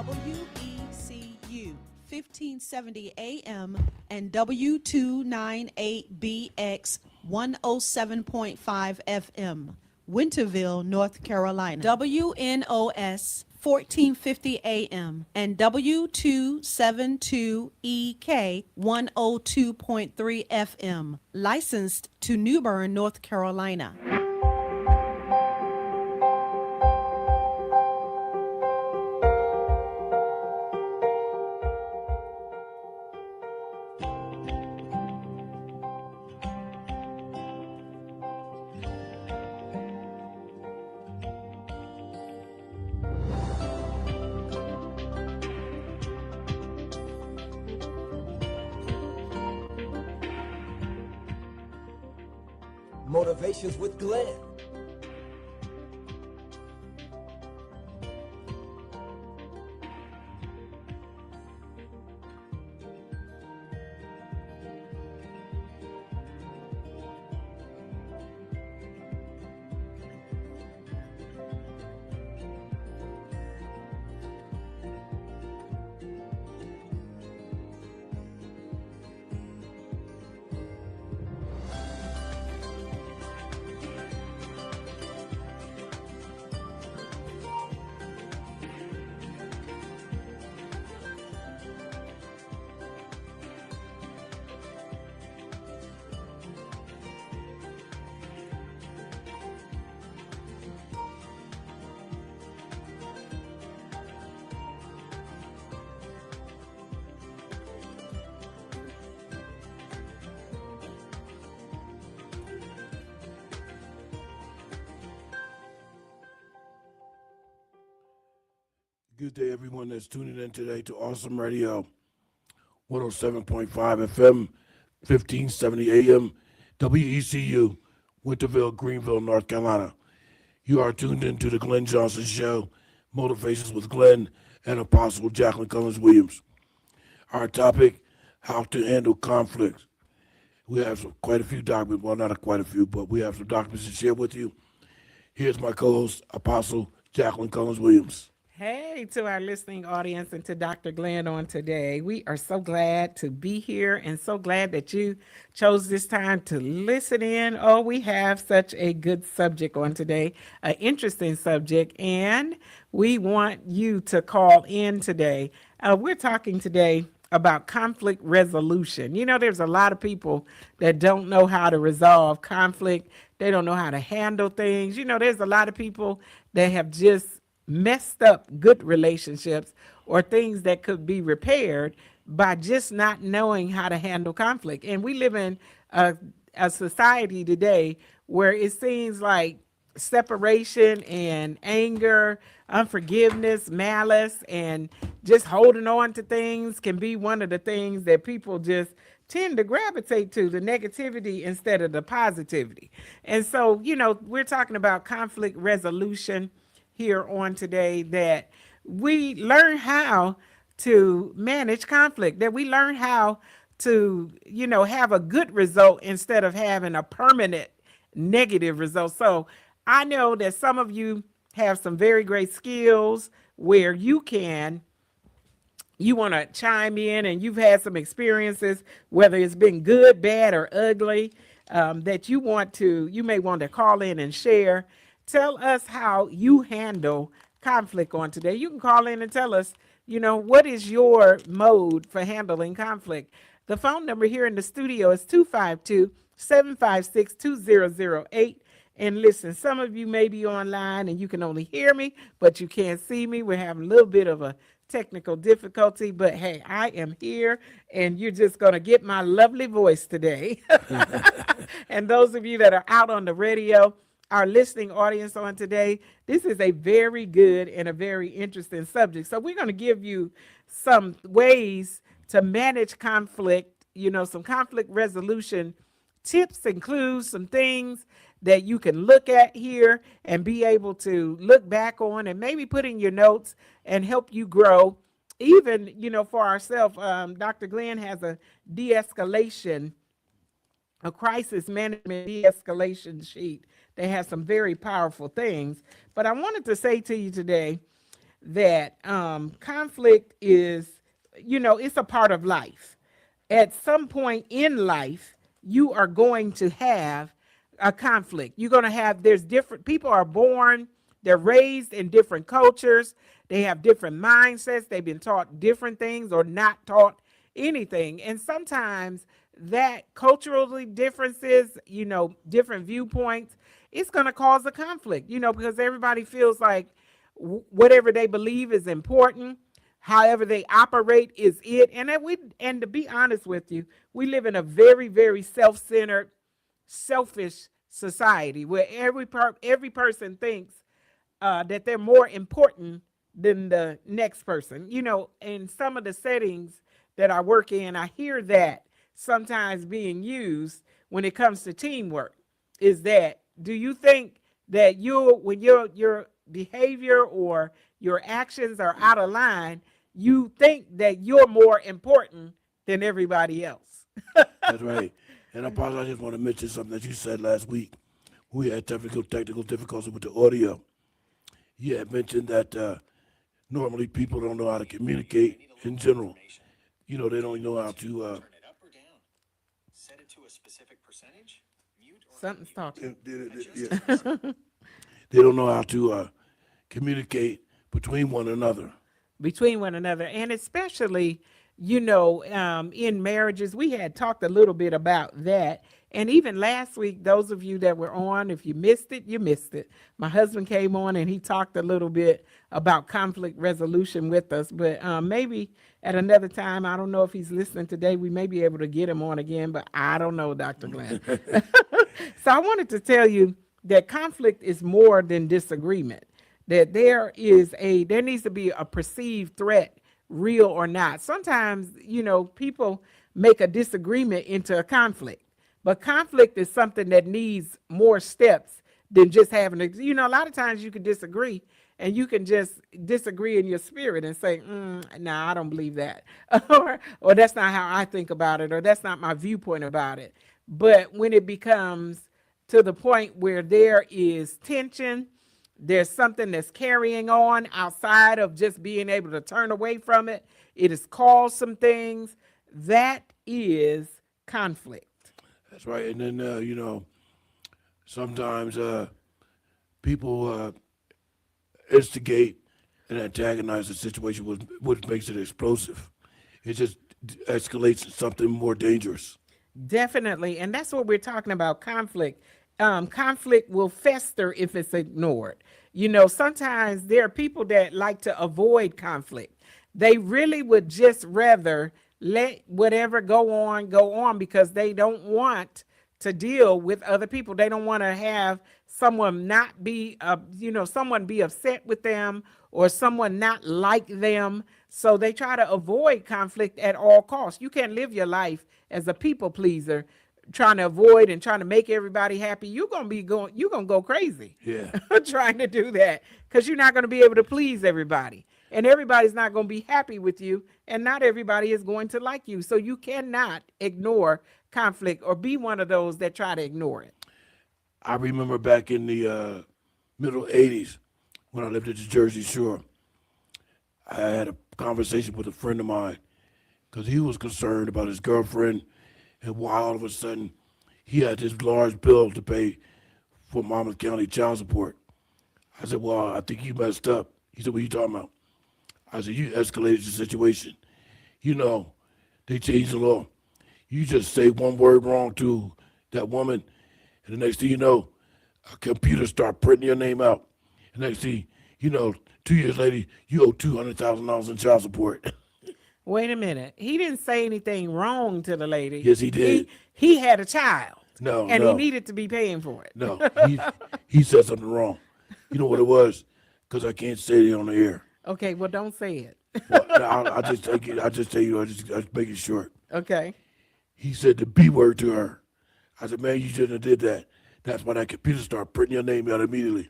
WECU 1570 AM and W298BX 107.5 FM, Winterville, North Carolina. WNOS 1450 AM and W272EK 102.3 FM, licensed to New Bern, North Carolina. Motivations with Glenn. Good day, everyone that's tuning in today to Awesome Radio, 107.5 FM, 1570 AM, WECU, Winterville, Greenville, North Carolina. You are tuned in to the Glenn Johnson Show, Motivations with Glenn and Apostle Jacqueline Cullins Williams. Our topic, how to handle conflict. We have quite a few documents, well, not quite a few, but we have some documents to share with you. Here's my co-host, Apostle Jacqueline Cullins Williams. Hey, to our listening audience and to Dr. Glenn on today. We are so glad to be here and so glad that you chose this time to listen in. Oh, we have such a good subject on today, an interesting subject, and we want you to call in today. We're talking today about conflict resolution. You know, there's a lot of people that don't know how to resolve conflict. They don't know how to handle things. You know, there's a lot of people that have just messed up good relationships or things that could be repaired by just not knowing how to handle conflict. And we live in a society today where it seems like separation and anger, unforgiveness, malice, and just holding on to things can be one of the things that people just tend to gravitate to, the negativity instead of the positivity. And so, you know, we're talking about conflict resolution here on today, that we learn how to manage conflict, that we learn how to, you know, have a good result instead of having a permanent negative result. So I know that some of you have some very great skills where you want to chime in, and you've had some experiences, whether it's been good, bad, or ugly, that you may want to call in and share. Tell us how you handle conflict on today. You can call in and tell us, you know, what is your mode for handling conflict. The phone number here in the studio is 252-756-2008. And listen, some of you may be online and you can only hear me, but you can't see me. We're having a little bit of a technical difficulty, but hey, I am here and you're just going to get my lovely voice today. And those of you that are out on the radio, our listening audience on today, this is a very good and a very interesting subject. So we're going to give you some ways to manage conflict, you know, some conflict resolution tips, include some things that you can look at here and be able to look back on and maybe put in your notes and help you grow. Even, you know, for ourselves, Dr. Glenn has a crisis management de-escalation sheet. They have some very powerful things. But I wanted to say to you today that conflict is, it's a part of life. At some point in life, you are going to have a conflict. You're going to have, there's different, people are born, they're raised in different cultures, they have different mindsets, they've been taught different things or not taught anything. And sometimes that culturally differences, different viewpoints, it's going to cause a conflict, because everybody feels like whatever they believe is important, however they operate is it. And to be honest with you, we live in a very, very self-centered, selfish society where every person thinks that they're more important than the next person. In some of the settings that I work in, I hear that sometimes being used when it comes to teamwork. Is that, do you think that when your behavior or your actions are out of line, you think that you're more important than everybody else? That's right. And Apostle, I just want to mention something that you said last week. We had technical difficulties with the audio. You had mentioned that normally people don't know how to communicate in general. They don't know how to. Set it to a specific percentage. Mute or Something's talking. They don't know how to communicate between one another. And especially, in marriages, we had talked a little bit about that. And even last week, those of you that were on, if you missed it, you missed it. My husband came on and he talked a little bit about conflict resolution with us, but maybe at another time, I don't know if he's listening today, we may be able to get him on again, but I don't know, Dr. Glenn. So I wanted to tell you that conflict is more than disagreement, that there needs to be a perceived threat, real or not. Sometimes, people make a disagreement into a conflict. But conflict is something that needs more steps than just having a lot of times you can disagree and you can just disagree in your spirit and say, I don't believe that. or that's not how I think about it, or that's not my viewpoint about it. But when it becomes to the point where there is tension, there's something that's carrying on outside of just being able to turn away from it, it has caused some things, that is conflict. That's right. And then, sometimes people instigate and antagonize the situation, which makes it explosive. It just escalates to something more dangerous. Definitely. And that's what we're talking about, conflict. Conflict will fester if it's ignored. Sometimes there are people that like to avoid conflict. They really would just rather let whatever go on because they don't want to deal with other people. They don't want to have someone not be, someone be upset with them or someone not like them. So they try to avoid conflict at all costs. You can't live your life as a people pleaser, trying to avoid and trying to make everybody happy. You're going to go crazy. Yeah. Trying to do that because you're not going to be able to please everybody. And everybody's not going to be happy with you, and not everybody is going to like you. So you cannot ignore conflict or be one of those that try to ignore it. I remember back in the middle 80s when I lived at the Jersey Shore, I had a conversation with a friend of mine because he was concerned about his girlfriend and why all of a sudden he had this large bill to pay for Monmouth County child support. I said, well, I think you messed up. He said, what are you talking about? I said, you escalated the situation. They changed the law. You just say one word wrong to that woman, and the next thing you know, a computer start printing your name out. And next thing 2 years later, you owe $200,000 in child support. Wait a minute. He didn't say anything wrong to the lady. Yes, he did. He had a child. No, and he needed to be paying for it. No, he said something wrong. You know what it was? Because I can't say it on the air. Okay, well, don't say it. Well, I'll just tell you. I just make it short. Okay. He said the B word to her. I said, man, you shouldn't have did that. That's why that computer started printing your name out immediately.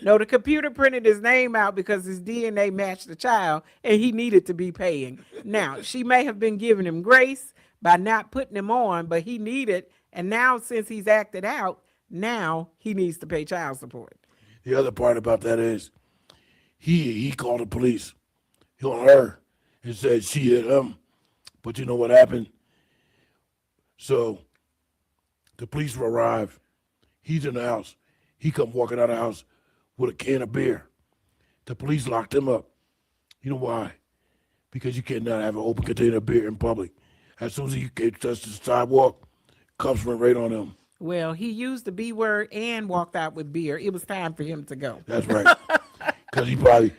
No, the computer printed his name out because his DNA matched the child, and he needed to be paying. Now, she may have been giving him grace by not putting him on, but he needed, and now since he's acted out, now he needs to pay child support. The other part about that is, he called the police on her and said she hit him. But you know what happened? So the police arrive. He's in the house. He come walking out of the house with a can of beer. The police locked him up. You know why? Because you cannot have an open container of beer in public. As soon as he touched the sidewalk, cops went right on him. Well, he used the B word and walked out with beer. It was time for him to go. That's right. Because he probably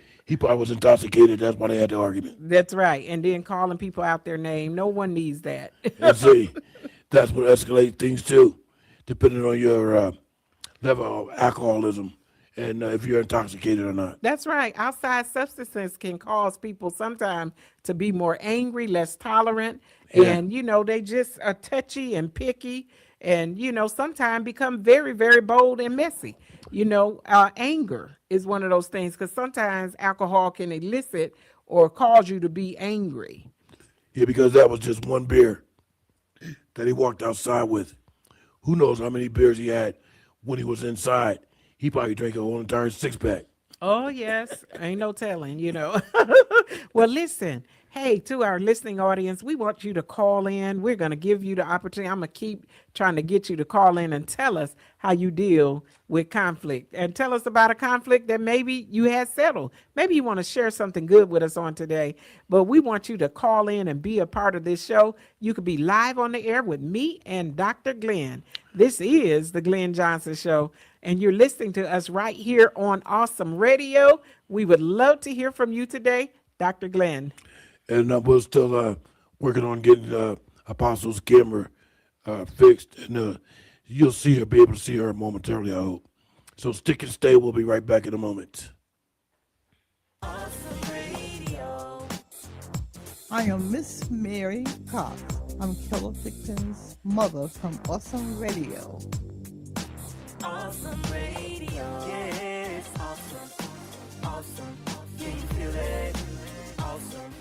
was intoxicated. That's why they had the argument. That's right. And then calling people out their name. No one needs that. And see, that's what escalates things too, depending on your level of alcoholism and if you're intoxicated or not. That's right. Outside substances can cause people sometimes to be more angry, less tolerant, Yeah. and they just are touchy and picky, and sometimes become very, very bold and messy. Anger is one of those things, because sometimes alcohol can elicit or cause you to be angry. Yeah, because that was just one beer that he walked outside with. Who knows how many beers he had when he was inside? He probably drank a whole entire six-pack. Oh, yes. Ain't no telling, Well, listen. Hey, to our listening audience, we want you to call in. We're going to give you the opportunity. I'm going to keep trying to get you to call in and tell us how you deal with conflict, and tell us about a conflict that maybe you had settled. Maybe you want to share something good with us on today, but we want you to call in and be a part of this show. You could be live on the air with me and Dr. Glenn. This is the Glenn Johnson Show, and you're listening to us right here on Awesome Radio. We would love to hear from you today, Dr. Glenn. And we're still working on getting Apostle's camera fixed. And you'll be able to see her momentarily, I hope. So stick and stay. We'll be right back in a moment. I am Miss Mary Cox. I'm Keller Dixon's mother from Awesome Radio. Awesome Radio. Yes, awesome. Awesome. Can you feel it? Awesome.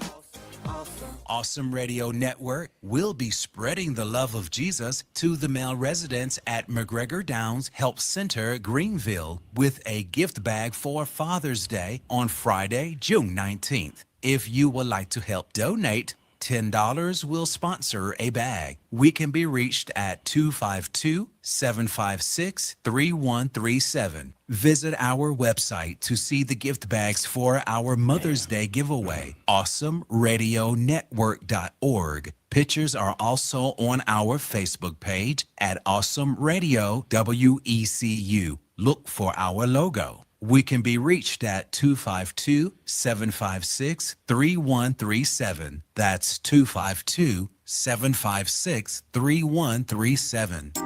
Awesome. Awesome Radio Network will be spreading the love of Jesus to the male residents at McGregor Downs Help Center, Greenville, with a gift bag for Father's Day on Friday, June 19th. If you would like to help donate, $10 will sponsor a bag. We can be reached at 252-756-3137. Visit our website to see the gift bags for our Mother's Day giveaway, awesomeradionetwork.org. Pictures are also on our Facebook page at Awesome Radio WECU. Look for our logo. We can be reached at 252-756-3137. That's 252-756-3137.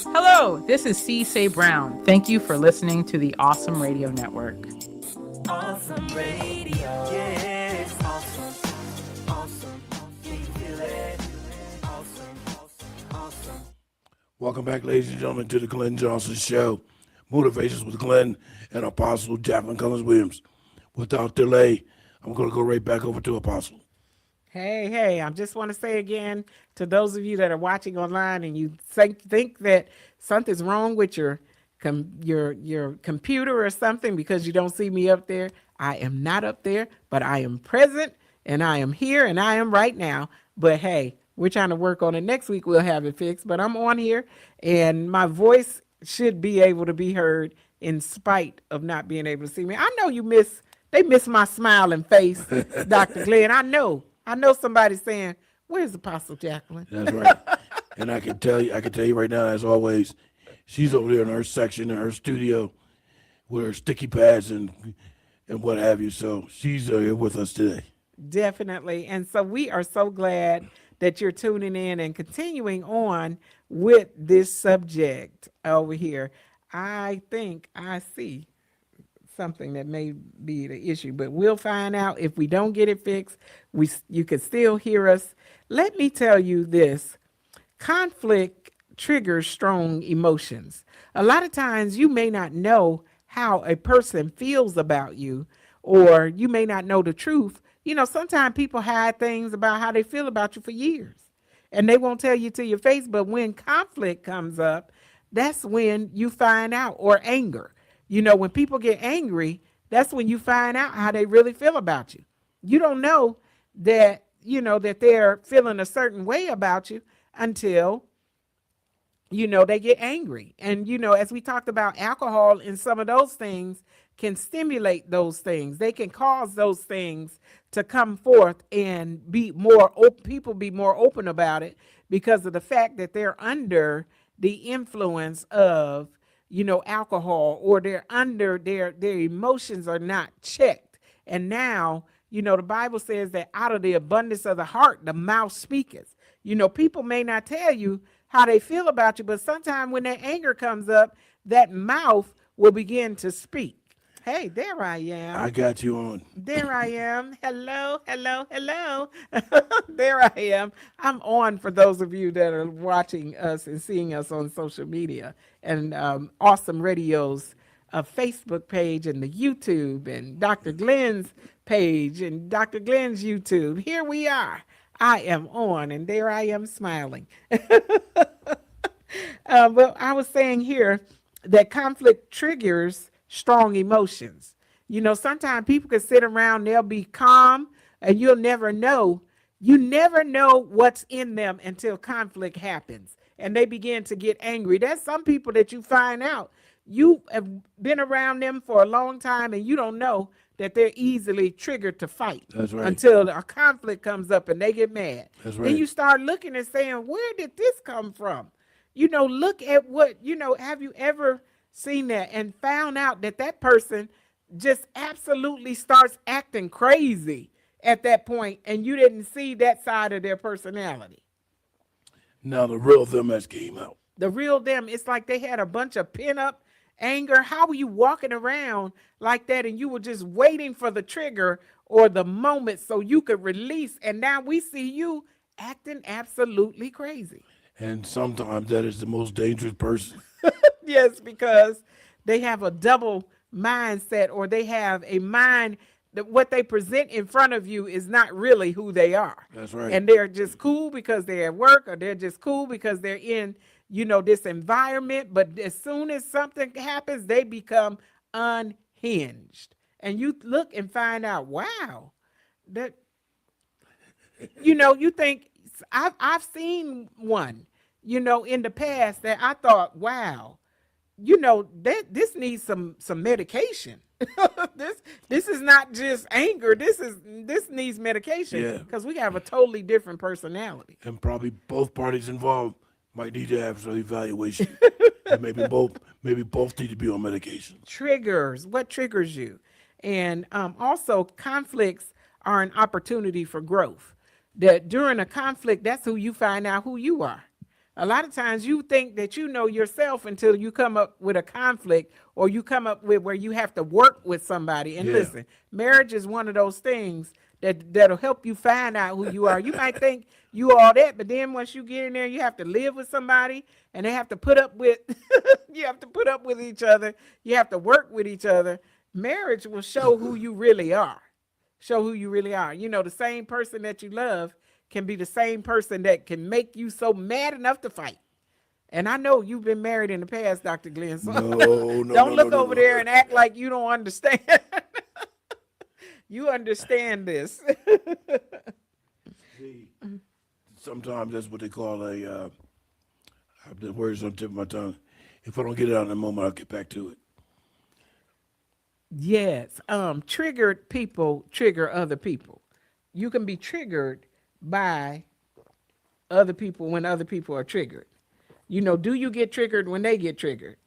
Hello, this is C. Say Brown. Thank you for listening to the Awesome Radio Network. Awesome Radio. Yes, awesome. Awesome. Can you feel it? Awesome. Awesome. Welcome back, ladies and gentlemen, to the Glenn Johnson Show. Motivations with Glenn and Apostle Jacqueline Cullins Williams. Without delay, I'm going to go right back over to Apostle. Hey, I just want to say again to those of you that are watching online and you think that something's wrong with your computer or something because you don't see me up there. I am not up there, but I am present and I am here and I am right now. But hey, we're trying to work on it. Next week we'll have it fixed, but I'm on here and my voice should be able to be heard in spite of not being able to see me. I know they miss my smiling face, Dr. Glenn. I know somebody's saying, where's Apostle Jacqueline? That's right. And I can tell you right now, as always, she's over there in her section, in her studio, with her sticky pads and what have you. So she's here with us today. Definitely. And so we are so glad that you're tuning in and continuing on with this subject over here. I think I see something that may be the issue, but we'll find out. If we don't get it fixed, you can still hear us. Let me tell you this. Conflict triggers strong emotions. A lot of times you may not know how a person feels about you, or you may not know the truth. Sometimes people hide things about how they feel about you for years, and they won't tell you to your face. But when conflict comes up, that's when you find out, or anger. When people get angry, that's when you find out how they really feel about you. You don't know that, that they're feeling a certain way about you until, they get angry. And, as we talked about, alcohol and some of those things can stimulate those things. They can cause those things to come forth and be more open. People be more open about it because of the fact that they're under the influence of, alcohol, or they're under their emotions are not checked. And now, the Bible says that out of the abundance of the heart, the mouth speaketh. People may not tell you how they feel about you, but sometimes when that anger comes up, that mouth will begin to speak. Hey, there I am. I got you on. There I am. Hello, hello, hello. There I am. I'm on for those of you that are watching us and seeing us on social media and Awesome Radio's Facebook page and the YouTube and Dr. Glenn's page and Dr. Glenn's YouTube. Here we are. I am on, and there I am smiling. Well, I was saying here that conflict triggers strong emotions. Sometimes people can sit around, they'll be calm, and you'll never know. You never know what's in them until conflict happens and they begin to get angry. There's some people that you find out, you have been around them for a long time and you don't know that they're easily triggered to fight. That's right. Until a conflict comes up and they get mad. That's right. Then you start looking and saying, where did this come from? Look at what, have you ever seen that and found out that that person just absolutely starts acting crazy at that point and you didn't see that side of their personality? Now the real them has came out. The real them, it's like they had a bunch of pent-up anger. How were you walking around like that and you were just waiting for the trigger or the moment so you could release, and now we see you acting absolutely crazy. And sometimes that is the most dangerous person. Yes, because they have a double mindset, or they have a mind that what they present in front of you is not really who they are. That's right. And they're just cool because they're at work, or they're just cool because they're in, this environment. But as soon as something happens, they become unhinged. And you look and find out, wow, that, you think, I've seen one, in the past that I thought, wow, that this needs some medication. This is not just anger. This needs medication. Yeah. Because we have a totally different personality. And probably both parties involved might need to have some evaluation. And maybe both need to be on medication. Triggers. What triggers you? And also, conflicts are an opportunity for growth. That during a conflict, that's who you find out who you are. A lot of times you think that you know yourself until you come up with a conflict, or you come up with where you have to work with somebody. And listen, marriage is one of those things that'll help you find out who you are. You might think you all that, but then once you get in there, you have to live with somebody, and they have to put up with you have to put up with each other. You have to work with each other. Marriage will show who you really are. Show who you really are. The same person that you love can be the same person that can make you so mad enough to fight. And I know you've been married in the past, Dr. Glenn. So don't look over there and act like you don't understand. You understand this. See, sometimes that's what they call the words on the tip of my tongue. If I don't get it out in a moment, I'll get back to it. Yes. Triggered people trigger other people. You can be triggered by other people when other people are triggered. Do you get triggered when they get triggered?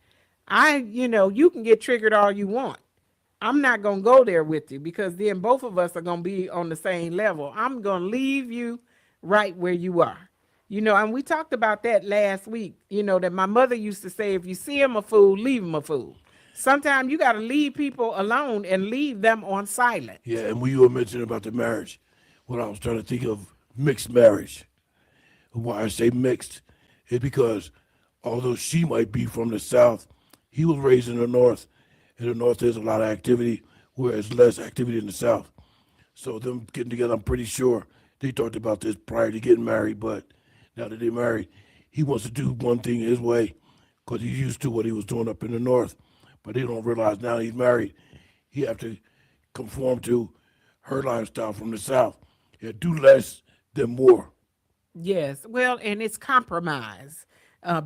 You can get triggered all you want. I'm not going to go there with you, because then both of us are going to be on the same level. I'm going to leave you right where you are. And we talked about that last week, that my mother used to say, if you see him a fool, leave him a fool. Sometimes you got to leave people alone and leave them on silent. Yeah, and we were mentioning about the marriage. What I was trying to think of, mixed marriage. Why I say mixed is because although she might be from the South, he was raised in the North. In the North, there's a lot of activity, whereas less activity in the South. So them getting together, I'm pretty sure they talked about this prior to getting married, but now that they're married, he wants to do one thing his way because he's used to what he was doing up in the North. but they don't realize now he's married. He have to conform to her lifestyle from the South. Yeah, do less than more. Yes, well, and it's compromise.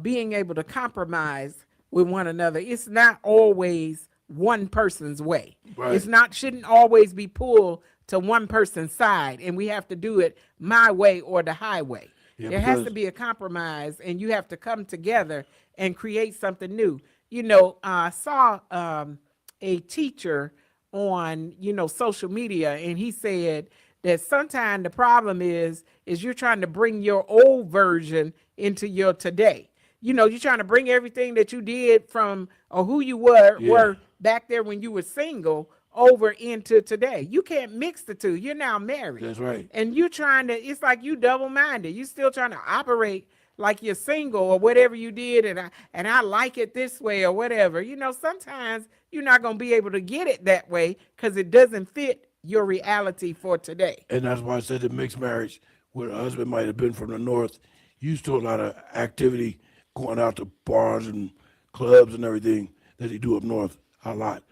Being able to compromise with one another. It's not always one person's way. Right. It's not shouldn't always be pulled to one person's side, and we have to do it my way or the highway. Yeah, there has to because- be a compromise, and you have to come together and create something new. You know, I saw a teacher on social media, and he said that sometimes the problem is you're trying to bring your old version into your today. You're trying to bring everything that you did from or who you were back there when you were single over into today. You can't mix the two. You're now married. That's right. And you're trying to, it's like you double-minded. You still trying to operate like you're single or whatever you did, and I like it this way or whatever. Sometimes you're not going to be able to get it that way because it doesn't fit your reality for today. And that's why I said the mixed marriage, where the husband might have been from the North, used to a lot of activity, going out to bars and clubs and everything that they do up north a lot.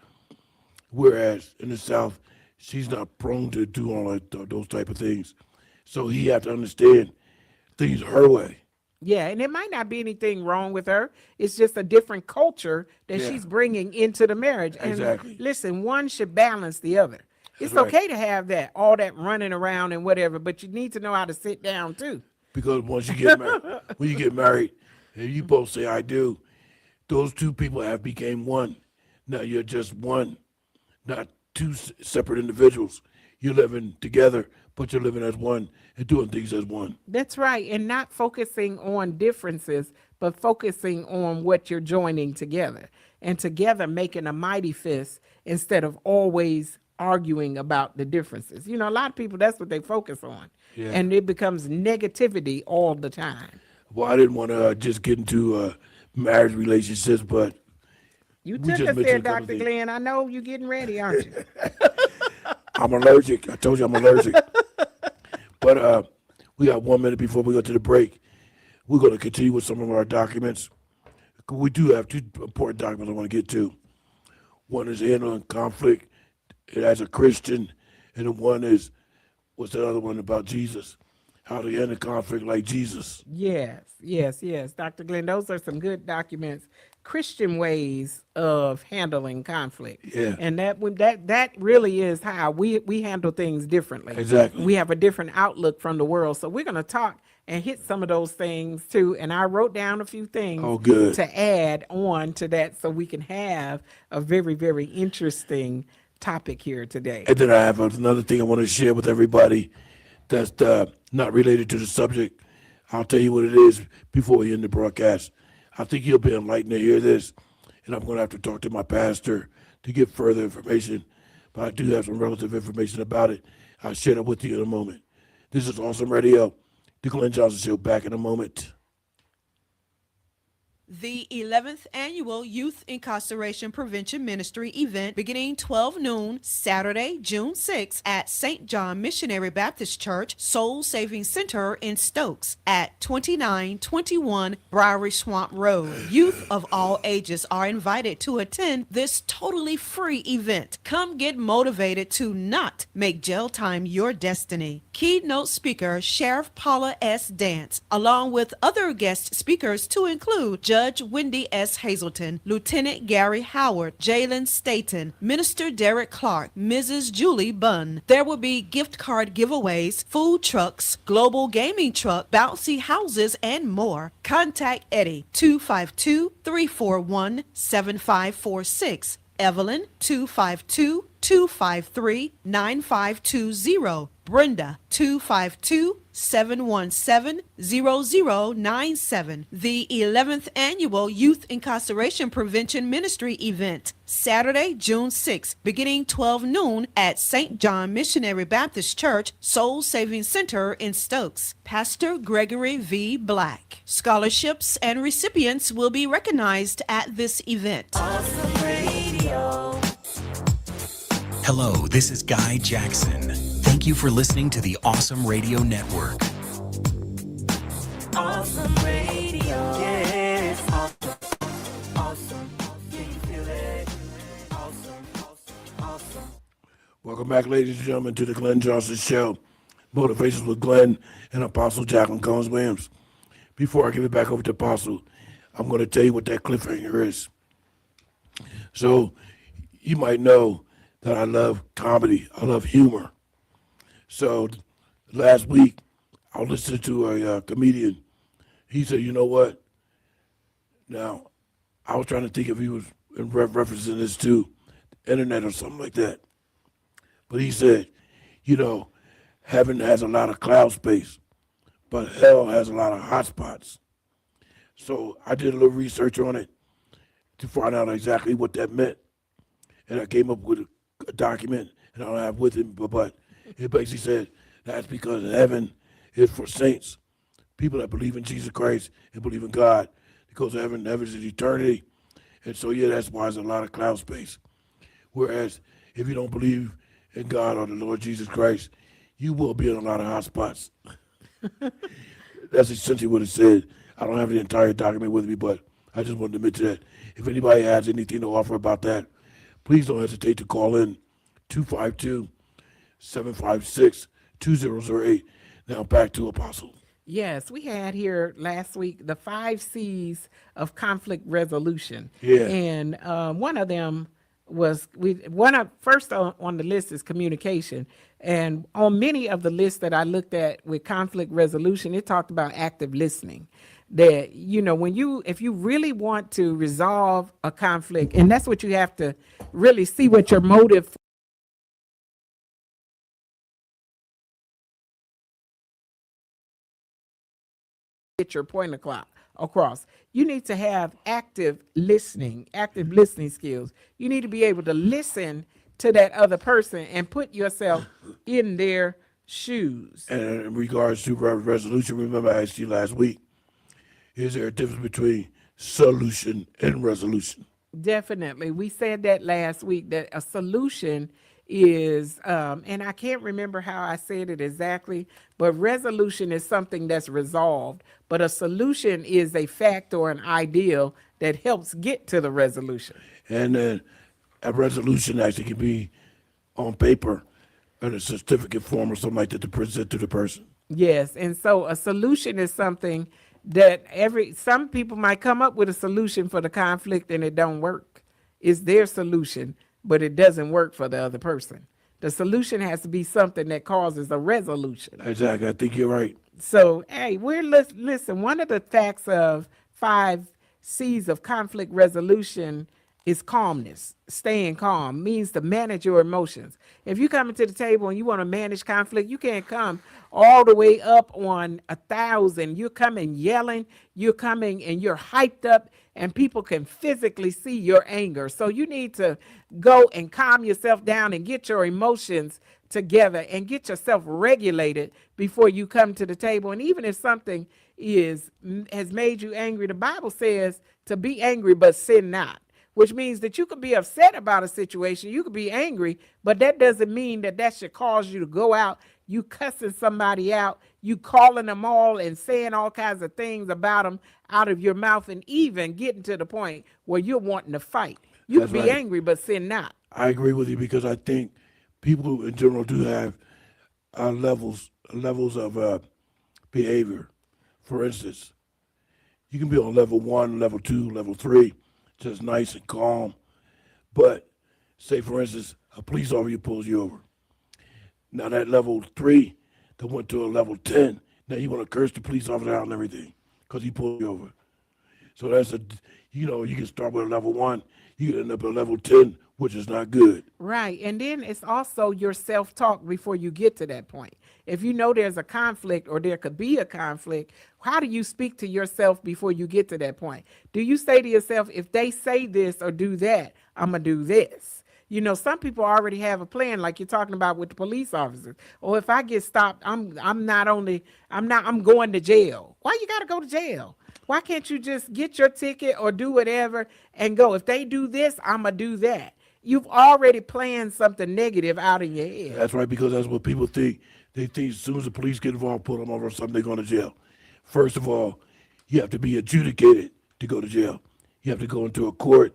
Whereas in the South, she's not prone to do all those type of things. So he had to understand things her way. Yeah, and it might not be anything wrong with her. It's just a different culture that Yeah. she's bringing into the marriage. And Exactly. listen, one should balance the other. It's That's right. okay to have all that running around and whatever, but you need to know how to sit down too. Because once you get married, when you get married, and you both say "I do," those two people have became one. Now you're just one, not two separate individuals. You're living together, but you're living as one and doing things as one. That's right. And not focusing on differences, but focusing on what you're joining together. And together making a mighty fist instead of always arguing about the differences. A lot of people, that's what they focus on. Yeah. And it becomes negativity all the time. Well, I didn't want to just get into marriage relationships, but You we took just us mentioned there, a couple Dr. things. Glenn. I know you're getting ready, aren't you? I'm allergic. I told you I'm allergic. But we got 1 minute before we go to the break. We're going to continue with some of our documents. We do have two important documents I want to get to. One is handling conflict as a Christian, and the one is, what's the other one about Jesus? How to handle conflict like Jesus. Yes. Dr. Glenn, those are some good documents. Christian ways of handling conflict. Yeah. And that really is how we handle things differently. Exactly. We have a different outlook from the world. So we're going to talk and hit some of those things too. And I wrote down a few things good. to add on to that so we can have a very, very interesting topic here today. And then I have another thing I want to share with everybody that's not related to the subject. I'll tell you what it is before we end the broadcast. I think you'll be enlightened to hear this, and I'm going to have to talk to my pastor to get further information, but I do have some relative information about it. I'll share that with you in a moment. This is Awesome Radio. The Glenn Johnson Show, back in a moment. The 11th Annual Youth Incarceration Prevention Ministry event beginning 12 noon Saturday, June 6 at St. John Missionary Baptist Church Soul Saving Center in Stokes at 2921 Briary Swamp Road. Youth of all ages are invited to attend this totally free event. Come get motivated to not make jail time your destiny. Keynote speaker Sheriff Paula S. Dance, along with other guest speakers to include Judge Wendy S. Hazelton, Lieutenant Gary Howard, Jalen Staten, Minister Derek Clark, Mrs. Julie Bunn. There will be gift card giveaways, food trucks, global gaming truck, bouncy houses, and more. Contact Eddie 252-341-7546. Evelyn 252-253-9520. Brenda 252-717-0097. The 11th Annual Youth Incarceration Prevention Ministry event, Saturday, June 6th, beginning 12 noon at St. John Missionary Baptist Church, Soul Saving Center in Stokes. Pastor Gregory V. Black. Scholarships and recipients will be recognized at this event. Awesome Radio. Hello, this is Guy Jackson. Thank you for listening to the Awesome Radio Network. Awesome Radio. Yes. Awesome. Awesome. Can you feel it? Welcome back, ladies and gentlemen, to the Glenn Johnson Show. Motivations with Glenn and Apostle Jacqueline Cullins Williams. Before I give it back over to Apostle, I'm going to tell you what that cliffhanger is. So, you might know that I love comedy. I love humor. So, last week, I listened to a comedian. He said, you know what? Now, I was trying to think if he was referencing this to the internet or something like that. But he said, you know, heaven has a lot of cloud space, but hell has a lot of hot spots. So I did a little research on it to find out exactly what that meant. And I came up with a document, and I don't have with it, but it basically said that's because heaven is for saints, people that believe in Jesus Christ and believe in God. Because heaven is eternity. And so, yeah, that's why there's a lot of cloud space. Whereas if you don't believe in God or the Lord Jesus Christ, you will be in a lot of hot spots. That's essentially what it said. I don't have the entire document with me, but I just wanted to mention that. If anybody has anything to offer about that, please don't hesitate to call in 252-756-2008. Now back to Apostle. Yes, we had here last week the 5 C's of conflict resolution. Yeah. And one of them was first on the list is communication. And on many of the lists that I looked at with conflict resolution, it talked about active listening. That, you know, if you really want to resolve a conflict, and that's what you have to really see what your motive get your point across. You need to have active listening skills. You need to be able to listen to that other person and put yourself in their shoes. And in regards to resolution, remember I asked you last week, is there a difference between solution and resolution? Definitely. We said that last week, that a solution is, and I can't remember how I said it exactly, but resolution is something that's resolved, but a solution is a fact or an ideal that helps get to the resolution. And then a resolution actually can be on paper in a certificate form or something like that to present to the person. Yes, and so a solution is something that some people might come up with a solution for the conflict and it don't work. It's their solution, but it doesn't work for the other person. The solution has to be something that causes a resolution. Exactly, I think you're right. So, hey, listen, one of the facts of 5 C's of conflict resolution is calmness. Staying calm means to manage your emotions. If you come into the table and you want to manage conflict, you can't come all the way up on 1,000. You're coming yelling, you're coming and you're hyped up, and people can physically see your anger. So you need to go and calm yourself down and get your emotions together and get yourself regulated before you come to the table. And even if something has made you angry, the Bible says to be angry but sin not, which means that you could be upset about a situation, you could be angry, but that doesn't mean that should cause you to go out, you cussing somebody out, you calling them all and saying all kinds of things about them out of your mouth, and even getting to the point where you're wanting to fight. You can be angry but sin not. I agree with you, because I think people in general do have levels of behavior. For instance, you can be on level 1, level 2, level 3, just nice and calm. But say, for instance, a police officer pulls you over. Now that level 3 that went to a level 10, now you want to curse the police officer out and everything because he pulled you over. So that's you can start with a level 1, you can end up at level 10, which is not good. Right. And then it's also your self-talk before you get to that point. If you know there's a conflict or there could be a conflict, how do you speak to yourself before you get to that point? Do you say to yourself, if they say this or do that, I'm going to do this? You know, some people already have a plan, like you're talking about with the police officers. Or if I get stopped, I'm going to jail. Why you got to go to jail? Why can't you just get your ticket or do whatever and go? If they do this, I'm going to do that. You've already planned something negative out in your head. That's right, because that's what people think. They think as soon as the police get involved, pull them over or something, they're going to jail. First of all, you have to be adjudicated to go to jail. You have to go into a court.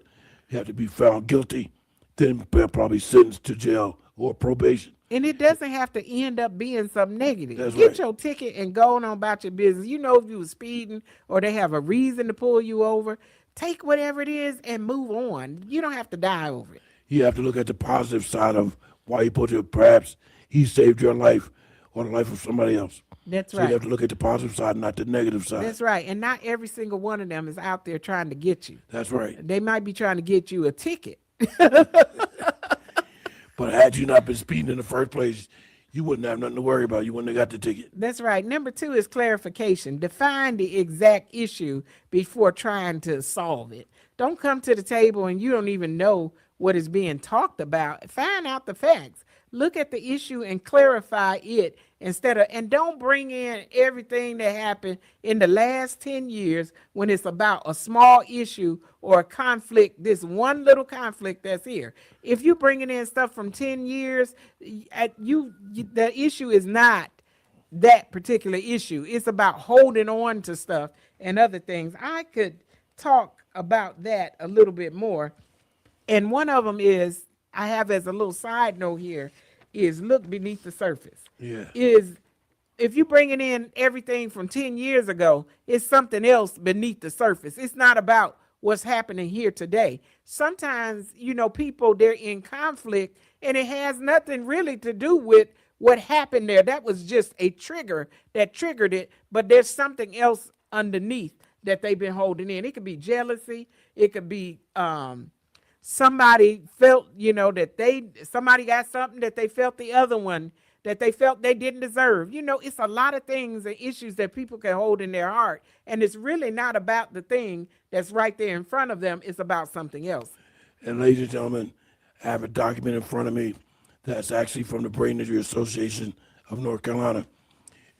You have to be found guilty. then they're probably sentenced to jail or probation. And it doesn't have to end up being something negative. That's Get right. your ticket and go on about your business. You know, if you were speeding or they have a reason to pull you over, take whatever it is and move on. You don't have to die over it. You have to look at the positive side of why he put you. Perhaps he saved your life or the life of somebody else. That's So right. you have to look at the positive side, not the negative side. That's right. And not every single one of them is out there trying to get you. That's right. They might be trying to get you a ticket. But had you not been speeding in the first place, you wouldn't have nothing to worry about. You wouldn't have got the ticket. That's right. Number 2 is clarification. Define the exact issue before trying to solve it. Don't come to the table and you don't even know what is being talked about. Find out the facts. Look at the issue and clarify it and don't bring in everything that happened in the last 10 years when it's about a small issue or a conflict, this one little conflict that's here. If you're bringing in stuff from 10 years, the issue is not that particular issue. It's about holding on to stuff and other things. I could talk about that a little bit more. And one of them is, I have as a little side note here, is look beneath the surface. Yeah. Is if you're bringing in everything from 10 years ago, it's something else beneath the surface. It's not about what's happening here today. Sometimes, people, they're in conflict and it has nothing really to do with what happened there. That was just a trigger that triggered it, but there's something else underneath that they've been holding in. It could be jealousy. It could be somebody felt, somebody got something that they felt the other one, that they felt they didn't deserve. It's a lot of things and issues that people can hold in their heart. And it's really not about the thing that's right there in front of them. It's about something else. And ladies and gentlemen, I have a document in front of me that's actually from the Brain Injury Association of North Carolina.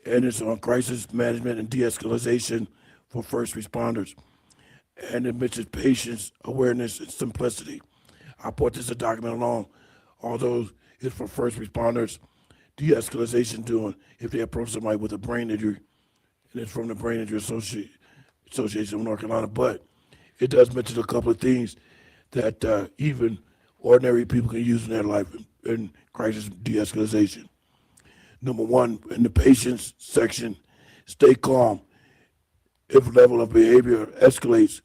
And it's on crisis management and de-escalation for first responders. And it mentions patience, awareness, and simplicity. I brought this document along, although it's for first responders, de-escalation doing if they approach somebody with a brain injury, and it's from the Brain Injury Association of North Carolina. But it does mention a couple of things that even ordinary people can use in their life in crisis de-escalation. Number 1, in the patience section, stay calm. If level of behavior escalates,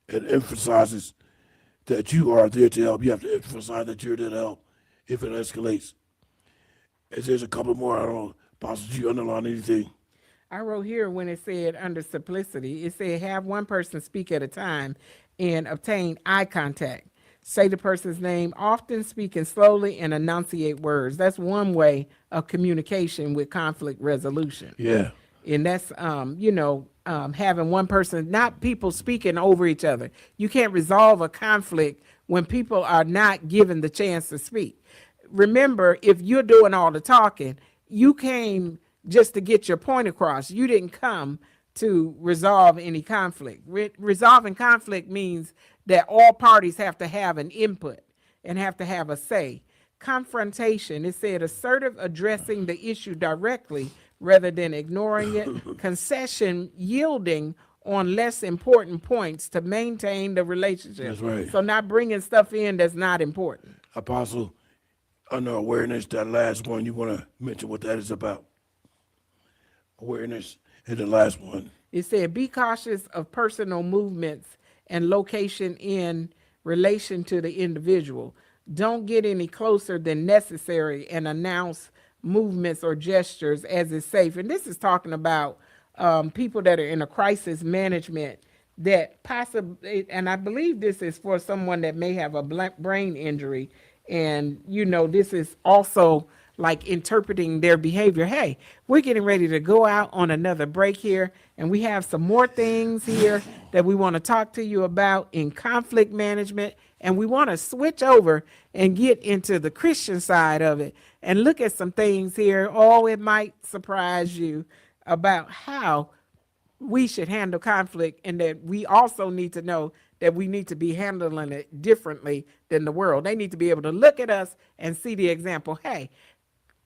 and emphasizes that you are there to help. You have to emphasize that you're there to help if it escalates. And there's a couple more. I don't know, Pastor, did you underline anything? I wrote here when it said under simplicity, it said have one person speak at a time and obtain eye contact. Say the person's name, often speaking slowly and enunciate words. That's one way of communication with conflict resolution. Yeah. And that's, having one person, not people speaking over each other. You can't resolve a conflict when people are not given the chance to speak. Remember, if you're doing all the talking, you came just to get your point across. You didn't come to resolve any conflict. Resolving conflict means that all parties have to have an input and have to have a say. Confrontation, it said assertive addressing the issue directly rather than ignoring it. Concession, yielding on less important points to maintain the relationship. That's right. So not bringing stuff in that's not important. Apostle, under awareness, that last one, you want to mention what that is about? Awareness is the last one. It said, be cautious of personal movements and location in relation to the individual. Don't get any closer than necessary and announce movements or gestures as is safe. And this is talking about people that are in a crisis management that possibly, and I believe this is for someone that may have a brain injury. And, this is also like interpreting their behavior. Hey, we're getting ready to go out on another break here, and we have some more things here that we want to talk to you about in conflict management, and we want to switch over and get into the Christian side of it and look at some things here. Oh, it might surprise you about how we should handle conflict, and that we also need to know that we need to be handling it differently than the world. They need to be able to look at us and see the example. Hey,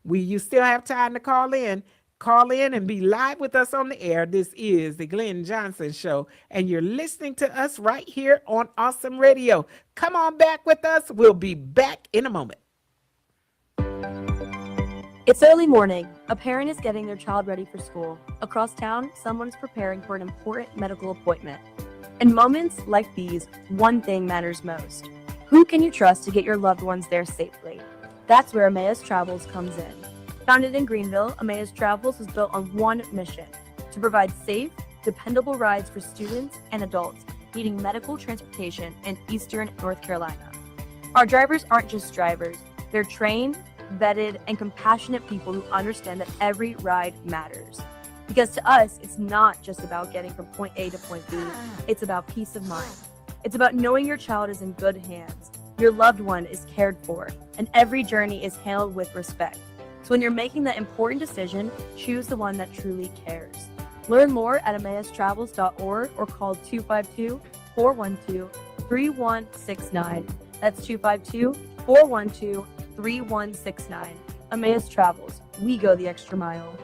you still have time to call in. call in and be live with us on the air. This is the Glenn Johnson Show, and you're listening to us right here on Awesome Radio. Come on back with us. We'll be back in a moment. It's early morning. A parent is getting their child ready for school. Across town, someone's preparing for an important medical appointment. In moments like these, one thing matters most. Who can you trust to get your loved ones there safely? That's where Emmaus Travels comes in. Founded in Greenville, Emmaus Travels was built on one mission: to provide safe, dependable rides for students and adults needing medical transportation in Eastern North Carolina. Our drivers aren't just drivers. They're trained, vetted, and compassionate people who understand that every ride matters. Because to us, it's not just about getting from point A to point B. It's about peace of mind. It's about knowing your child is in good hands, your loved one is cared for, and every journey is handled with respect. So when you're making that important decision, choose the one that truly cares. Learn more at EmmausTravels.org or call 252-412-3169. That's 252-412-3169. Emmaus Travels. We go the extra mile.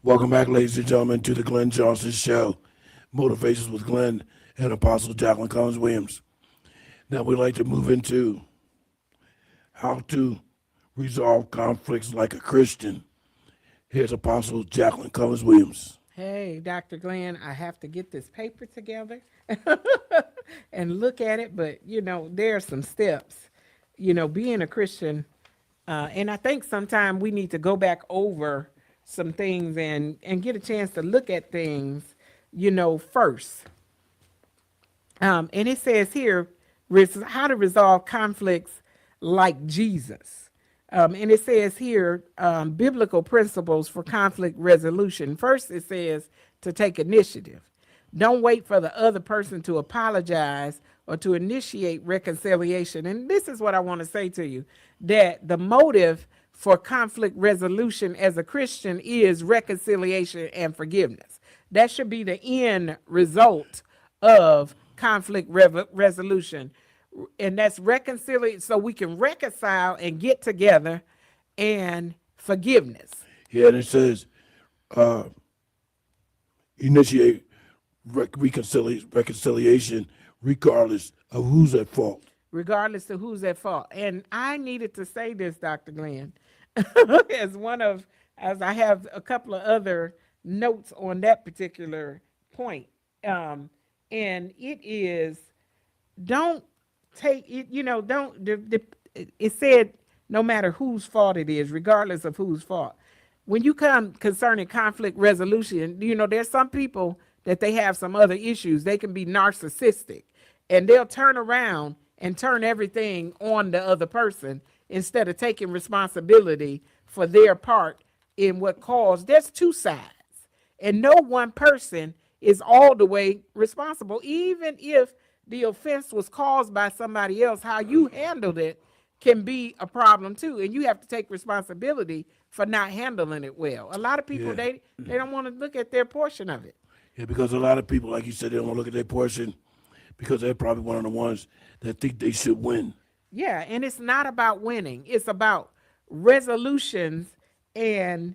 Welcome back, ladies and gentlemen, to the Glenn Johnson Show, Motivations with Glenn and Apostle Jacqueline Cullins Williams. Now we'd like to move into how to resolve conflicts like a Christian. Here's Apostle Jacqueline Cullins Williams. Hey, Dr. Glenn, I have to get this paper together and look at it, but there are some steps, being a Christian. And I think sometimes we need to go back over some things and get a chance to look at things, first. And it says here, how to resolve conflicts like Jesus. And it says here, biblical principles for conflict resolution. First, it says to take initiative. Don't wait for the other person to apologize or to initiate reconciliation. And this is what I want to say to you, that the motive for conflict resolution as a Christian is reconciliation and forgiveness. That should be the end result of conflict resolution. And that's reconciliation, so we can reconcile and get together, and forgiveness. Yeah, and it says initiate reconciliation regardless of who's at fault. Regardless of who's at fault. And I needed to say this, Dr. Glenn, as I have a couple of other notes on that particular point. And it is, don't take it, it said no matter whose fault it is, regardless of whose fault. When you come concerning conflict resolution, there's some people that they have some other issues. They can be narcissistic, and they'll turn around and turn everything on the other person instead of taking responsibility for their part in what caused. There's two sides, and no one person is all the way responsible. Even if the offense was caused by somebody else, how you handled it can be a problem too. And you have to take responsibility for not handling it well. A lot of people, they don't want to look at their portion of it. Yeah, because a lot of people, like you said, they don't want to look at their portion because they're probably one of the ones that think they should win. Yeah, and it's not about winning. It's about resolutions and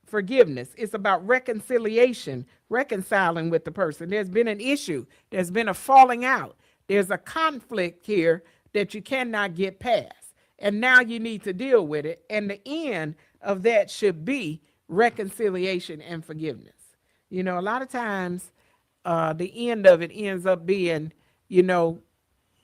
forgiveness. It's about reconciliation, reconciling with the person. There's been an issue. There's been a falling out. There's a conflict here that you cannot get past. And now you need to deal with it. And the end of that should be reconciliation and forgiveness. A lot of times the end of it ends up being,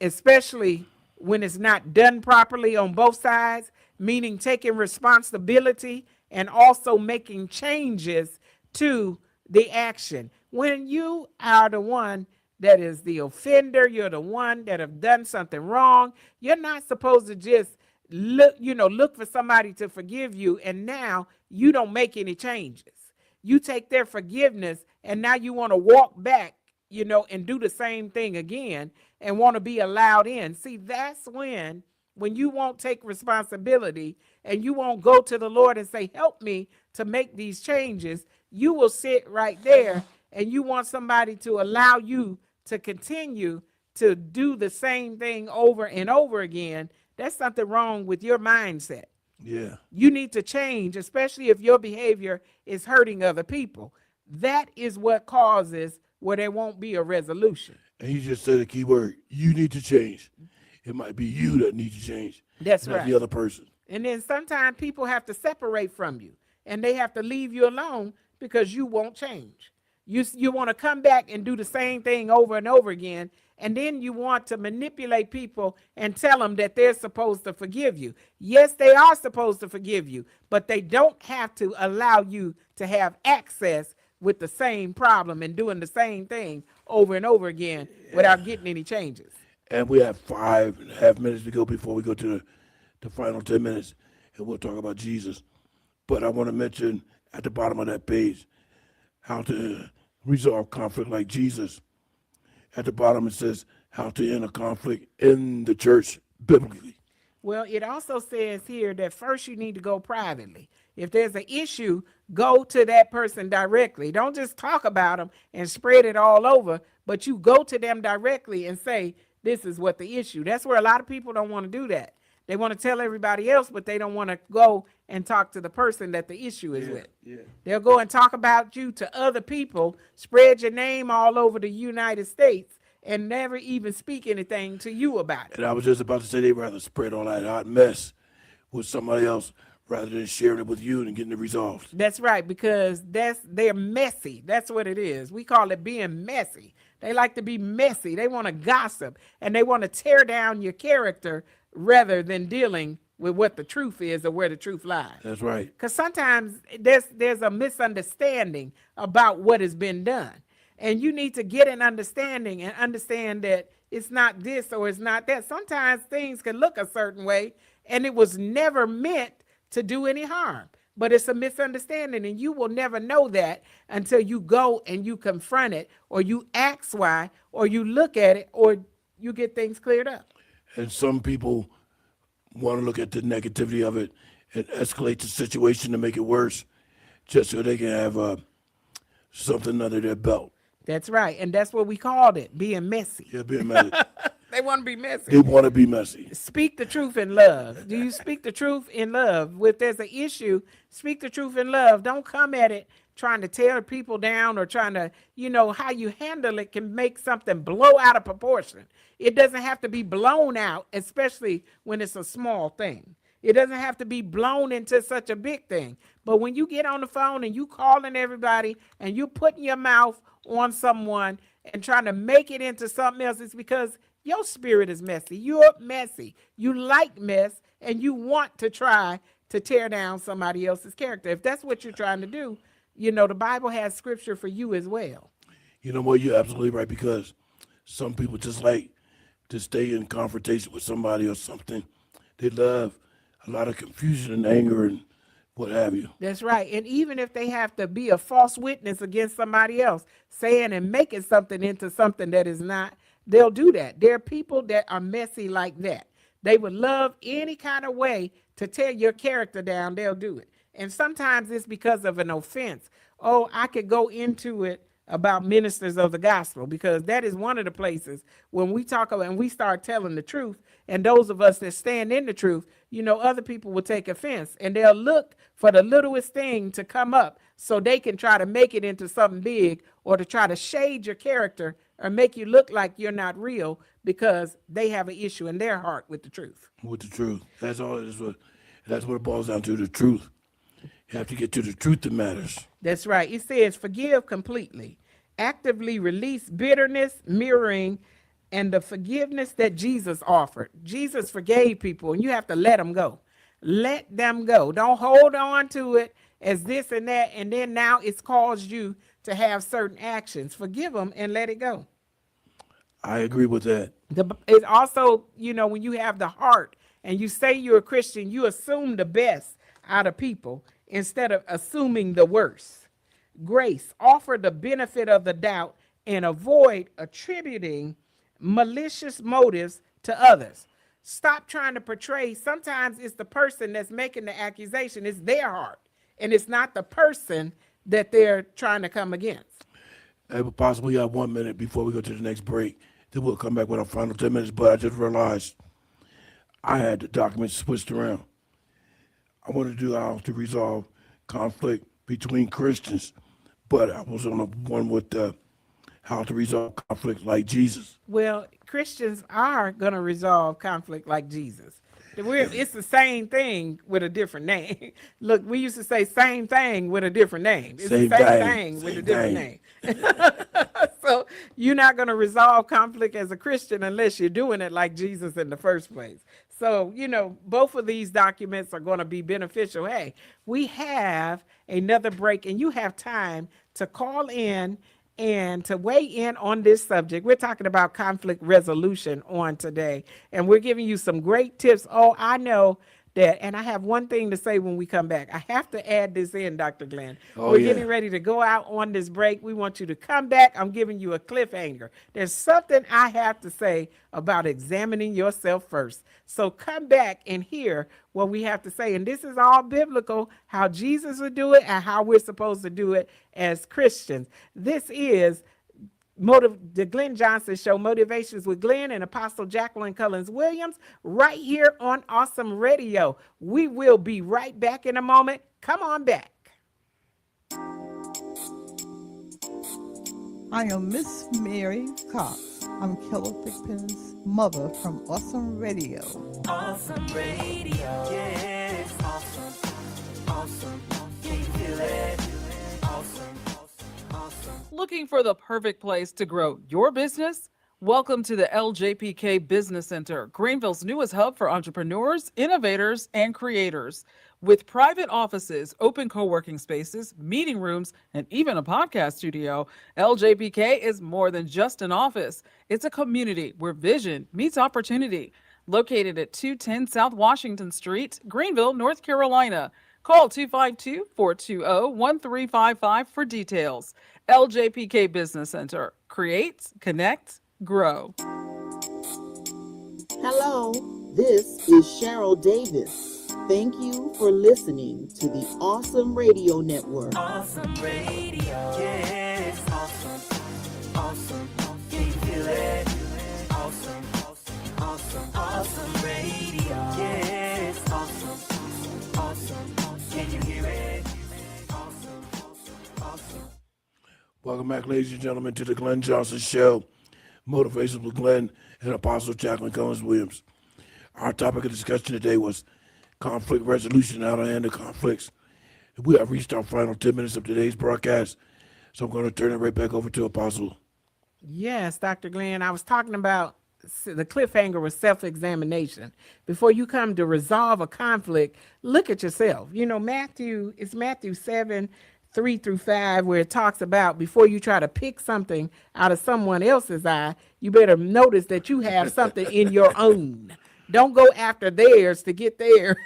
especially when it's not done properly on both sides, meaning taking responsibility and also making changes to the action. When you are the one that is the offender, you're the one that have done something wrong, you're not supposed to just look for somebody to forgive you, and now you don't make any changes. You take their forgiveness, and now you want to walk back, and do the same thing again and want to be allowed in. See, that's when you won't take responsibility and you won't go to the Lord and say, help me to make these changes. You will sit right there and you want somebody to allow you to continue to do the same thing over and over again. That's something wrong with your mindset. Yeah. You need to change, especially if your behavior is hurting other people. That is what causes where there won't be a resolution. And you just said a key word. You need to change. It might be you that needs to change. That's not right. the other person. And then sometimes people have to separate from you, and they have to leave you alone because you won't change. You want to come back and do the same thing over and over again, and then you want to manipulate people and tell them that they're supposed to forgive you. Yes, they are supposed to forgive you, but they don't have to allow you to have access with the same problem and doing the same thing over and over again without getting any changes. And we have 5.5 minutes to go before we go to the final 10 minutes, and we'll talk about Jesus. But I want to mention at the bottom of that page how to resolve conflict like Jesus. At the bottom it says how to end a conflict in the church biblically. Well, it also says here that first you need to go privately. If there's an issue, go to that person directly. Don't just talk about them and spread it all over, but you go to them directly and say, this is what the issue. That's where a lot of people don't want to do that. They want to tell everybody else, but they don't want to go and talk to the person that the issue is with. Yeah. They'll go and talk about you to other people, spread your name all over the United States, and never even speak anything to you about it. And I was just about to say they'd rather spread all that hot mess with somebody else rather than sharing it with you and getting it resolved. That's right, because they're messy. That's what it is. We call it being messy. They like to be messy. They want to gossip, and they want to tear down your character rather than dealing with what the truth is or where the truth lies. That's right. Because sometimes there's a misunderstanding about what has been done. And you need to get an understanding and understand that it's not this or it's not that. Sometimes things can look a certain way, and it was never meant to do any harm. But it's a misunderstanding, and you will never know that until you go and you confront it, or you ask why, or you look at it, or you get things cleared up. And some people want to look at the negativity of it and escalate the situation to make it worse just so they can have something under their belt. That's right. And that's what we called it, being messy. Yeah, being messy. They want to be messy. They want to be messy. Speak the truth in love. Do you speak the truth in love? If there's an issue, speak the truth in love. Don't come at it trying to tear people down or trying to, how you handle it can make something blow out of proportion. It doesn't have to be blown out, especially when it's a small thing. It doesn't have to be blown into such a big thing. But when you get on the phone and you calling everybody and you putting your mouth on someone and trying to make it into something else, it's because your spirit is messy. You're messy. You like mess, and you want to try to tear down somebody else's character. If that's what you're trying to do, the Bible has scripture for you as well. You know what? You're absolutely right, because some people just like to stay in confrontation with somebody or something. They love a lot of confusion and anger and what have you. That's right. And even if they have to be a false witness against somebody else, saying and making something into something that is not, they'll do that. There are people that are messy like that. They would love any kind of way to tear your character down. They'll do it. And sometimes it's because of an offense. Oh, I could go into it about ministers of the gospel, because that is one of the places when we talk about and we start telling the truth, and those of us that stand in the truth, other people will take offense, and they'll look for the littlest thing to come up so they can try to make it into something big, or to try to shade your character or make you look like you're not real, because they have an issue in their heart with the truth. With the truth. That's all. That's what it boils down to, the truth. You have to get to the truth that matters. That's right. It says forgive completely. Actively release bitterness, mirroring, and the forgiveness that Jesus offered. Jesus forgave people, and you have to let them go. Let them go. Don't hold on to it as this and that, and then now it's caused you to have certain actions. Forgive them and let it go. I agree with that. It's also, when you have the heart and you say you're a Christian, you assume the best out of people instead of assuming the worst. Grace, offer the benefit of the doubt and avoid attributing malicious motives to others. Stop trying to portray. Sometimes it's the person that's making the accusation. It's their heart, and it's not the person that they're trying to come against. I will possibly have 1 minute before we go to the next break. Then we'll come back with our final 10 minutes. But I just realized I had the documents switched around. I wanted to do how to resolve conflict between Christians, but I was on the one with how to resolve conflict like Jesus. Well, Christians are going to resolve conflict like Jesus. It's the same thing with a different name. Look, we used to say same thing with a different name. It's Same the same thing, thing with a same different thing. name. So you're not going to resolve conflict as a Christian unless you're doing it like Jesus in the first place. So, both of these documents are going to be beneficial. Hey, we have another break and you have time to call in and to weigh in on this subject. We're talking about conflict resolution on today, and we're giving you some great tips. Oh, I know that, and I have one thing to say when we come back. I have to add this in, Dr. Glenn. We're getting ready to go out on this break. We want you to come back. I'm giving you a cliffhanger. There's something I have to say about examining yourself first. So come back and hear what we have to say. And this is all biblical, how Jesus would do it and how we're supposed to do it as Christians. This is the Glenn Johnson Show, Motivations with Glenn and Apostle Jacqueline Cullins Williams, right here on Awesome Radio. We will be right back in a moment. Come on back. I am Miss Mary Cox. I'm Keller Thigpen's mother from Awesome Radio. Awesome radio. Yes, awesome. Awesome. Can you feel it? Awesome. Awesome. Looking for the perfect place to grow your business? Welcome to the LJPK Business Center, Greenville's newest hub for entrepreneurs, innovators, and creators. With private offices, open co-working spaces, meeting rooms, and even a podcast studio, LJPK is more than just an office. It's a community where vision meets opportunity. Located at 210 South Washington Street, Greenville, North Carolina. Call 252-420-1355 for details. LJPK Business Center. Create, connect, grow. Hello, this is Cheryl Davis. Thank you for listening to the Awesome Radio Network. Awesome radio. Yes, awesome. Awesome. Can you feel it? Awesome. Awesome. Awesome radio. Yes, awesome. Awesome. Can you hear it? Awesome. Awesome. Welcome back, ladies and gentlemen, to the Glenn Johnson Show, Motivations with Glenn and Apostle Jacqueline Cullins Williams. Our topic of discussion today was conflict resolution, how to handle conflicts. We have reached our final 10 minutes of today's broadcast, so I'm going to turn it right back over to Apostle. Yes, Dr. Glenn, I was talking about the cliffhanger was self-examination. Before you come to resolve a conflict, look at yourself. Matthew 7:3-5, where it talks about before you try to pick something out of someone else's eye, you better notice that you have something in your own. Don't go after theirs to get theirs,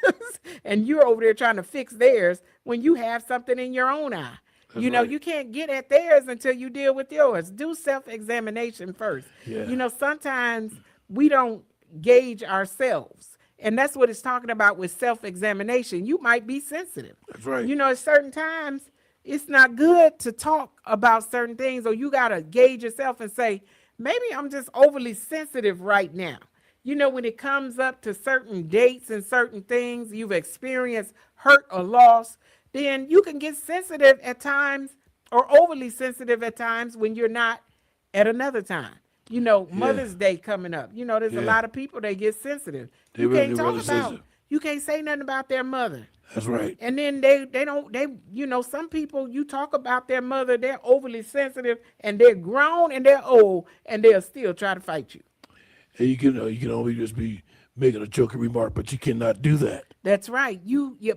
and you're over there trying to fix theirs when you have something in your own eye. Right. You can't get at theirs until you deal with yours. Do self-examination first. Yeah. Sometimes we don't gauge ourselves, and that's what it's talking about with self-examination. You might be sensitive. That's right. At certain times, it's not good to talk about certain things, or you got to gauge yourself and say, maybe I'm just overly sensitive right now. When it comes up to certain dates and certain things, you've experienced hurt or loss, then you can get sensitive at times or overly sensitive at times when you're not at another time. Mother's Day coming up. There's a lot of people that get sensitive. You can't you can't say nothing about their mother. That's right. And then some people, you talk about their mother, they're overly sensitive and they're grown and they're old and they'll still try to fight you. And you can only just be making a joking remark, but you cannot do that. That's right.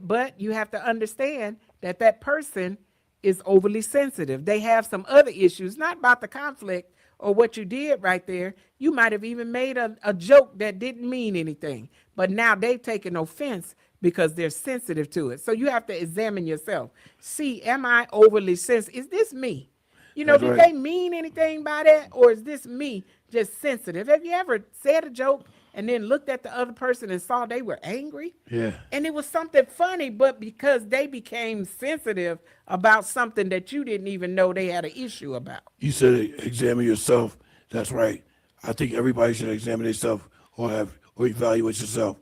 But you have to understand that person is overly sensitive. They have some other issues, not about the conflict or what you did right there. You might have even made a joke that didn't mean anything, but now they've taken offense because they're sensitive to it. So you have to examine yourself. See, am I overly sensitive? Is this me? Did they mean anything by that? Or is this me just sensitive? Have you ever said a joke and then looked at the other person and saw they were angry? Yeah. And it was something funny, but because they became sensitive about something that you didn't even know they had an issue about. You said examine yourself. That's right. I think everybody should examine themselves or have or evaluate yourself.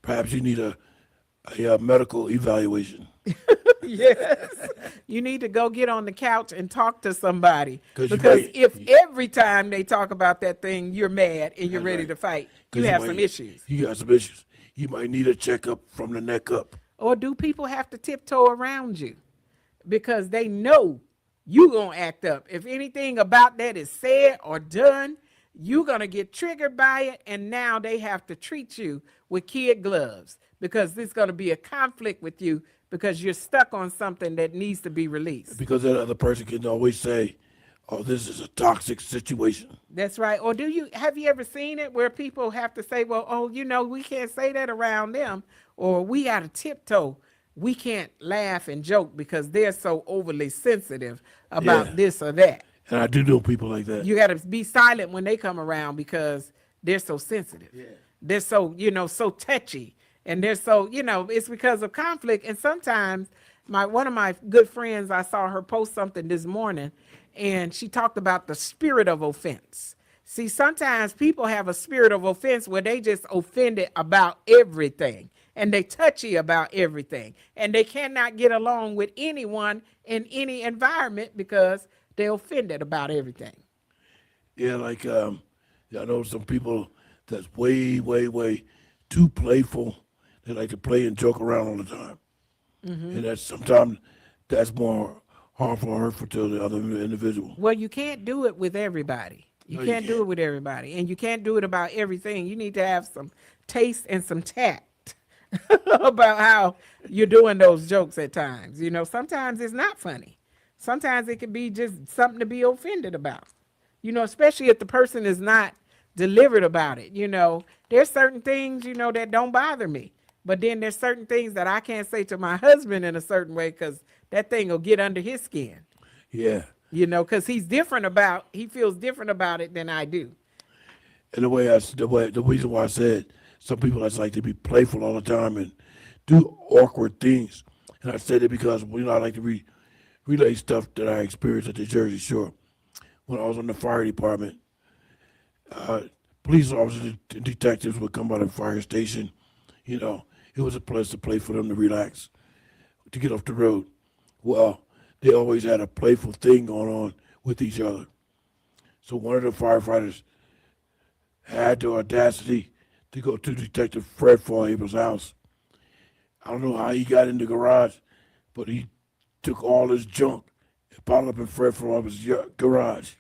Perhaps you need a medical evaluation. Yes. You need to go get on the couch and talk to somebody. 'Cause you Because might- if every time they talk about that thing, you're mad and you're That's ready right. to fight, 'Cause you have might- some issues. You got some issues. You might need a checkup from the neck up. Or do people have to tiptoe around you? Because they know you gonna act up. If anything about that is said or done, you're gonna get triggered by it, and now they have to treat you with kid gloves because there's gonna be a conflict with you because you're stuck on something that needs to be released. Because that other person can always say, oh, this is a toxic situation. That's right. Or have you ever seen it where people have to say, well, oh, we can't say that around them, or we got to tiptoe. We can't laugh and joke because they're so overly sensitive about this or that. And I do know people like that. You got to be silent when they come around because they're so sensitive. Yeah. They're so, so touchy. And they're so, it's because of conflict. And sometimes one of my good friends, I saw her post something this morning, and she talked about the spirit of offense. See, sometimes people have a spirit of offense where they just offended about everything, and they touchy about everything, and they cannot get along with anyone in any environment because they're offended about everything. Yeah, like I know some people that's way, way, way too playful. They like to play and joke around all the time. Mm-hmm. And sometimes that's more harmful or hurtful to the other individual. Well, you can't do it with everybody. You can't do it with everybody. And you can't do it about everything. You need to have some taste and some tact about how you're doing those jokes at times. Sometimes it's not funny. Sometimes it can be just something to be offended about. Especially if the person is not delivered about it. There's certain things, that don't bother me. But then there's certain things that I can't say to my husband in a certain way because that thing will get under his skin. Yeah. Because he feels different about it than I do. And the reason why I said some people that's like to be playful all the time and do awkward things. And I said it because, I like to relay stuff that I experienced at the Jersey Shore. When I was in the fire department, police officers and detectives would come by the fire station. It was a place for them to relax, to get off the road. Well, they always had a playful thing going on with each other. So one of the firefighters had the audacity to go to Detective Fred Fallhaber's house. I don't know how he got in the garage, but he took all his junk and piled up in Fred Fallhaber's garage.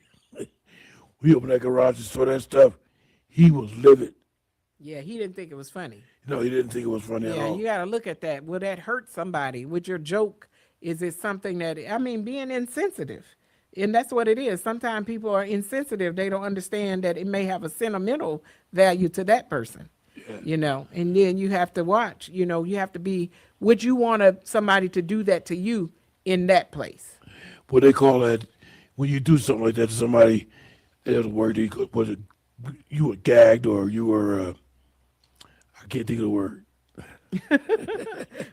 We opened that garage and saw that stuff. He was livid. Yeah, he didn't think it was funny. No, he didn't think it was funny at all. Yeah, you got to look at that. Will that hurt somebody? With your joke, is it something that, being insensitive. And that's what it is. Sometimes people are insensitive. They don't understand that it may have a sentimental value to that person. Yeah. And then you have to watch, you have to be, would you want somebody to do that to you in that place? What they call that, when you do something like that to somebody, there's a word, you were gagged or you were, I can't think of the word.